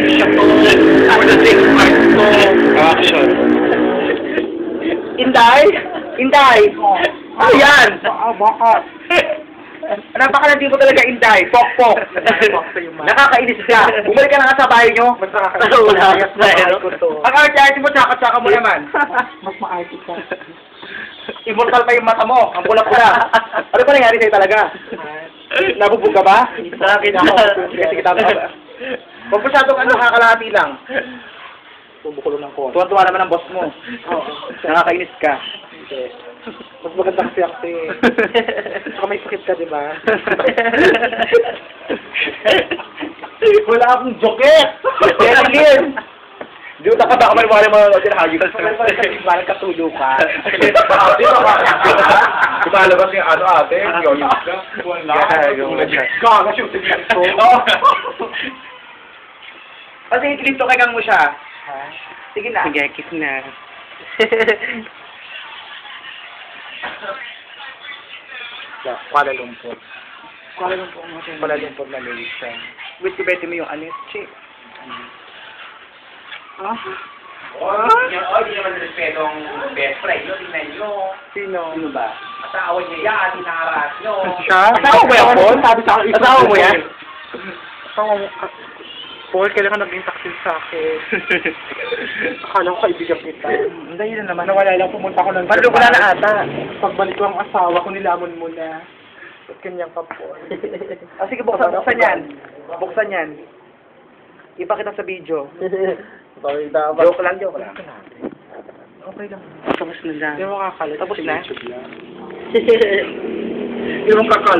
siya po. For the next part po. Action. Inday? Inday! Ano yan? Bakit? Napakalandi mo talaga, Inday. Pok-pok. Nakakainis ka. Bumalik ka na nga sa bahay nyo. Mas nakakainis ko to. Ang arte-arte mo, tsaka-tsaka mo naman. Mas maarte ka. Immortal pa yung mata mo. Ang pula-pula. Ano ba nangyari sa'yo talaga? Nabubog ka ba? Sakit na. Sige, tama ba? Huwag masyadong ano, kakalahati lang. Bumukulo ng konti. Tuwan-tuwa naman ang boss mo. Nakakainis ka. Mas maganda kasi ako eh. Saka may sakit ka, di ba? Wala akong joket! Kaya again! Di ba baka maniwala mga tinahagin? Parang katulo ka. Kumalabas yung ano ate, yung ka. Kakashoot ko. Kasi itilito kay kang mo siya. Sige na. Sige, kiss na. Kuala Lumpur. Kuala Lumpur, Malaysia. Wait, ibete mo yung anis. Che. Ah? Hindi naman respetong best friend nyo, tingnan nyo. Sino? Sino ba? Asawa niya yan, hinaharas nyo. Siya? Asawa mo yan, Paul? Sabi sa akin, Asawa mo yan? Asawa mo. Paul, kailan ka naging taksil sa akin? Akala ko kaibigan kita. Hindi na naman. Nawala lang, pumunta ko ng Paano ko na ata? Pagbalik ko ang asawa ko, nilamon mo na. Ba't kanyang ka, Paul? Sige, buksan yan. Buksan yan. Ipakita sa video. Joke lang. Okay lang. Tapos na lang. Hindi mo kakalat. Tapos na? Hindi mo kakalat.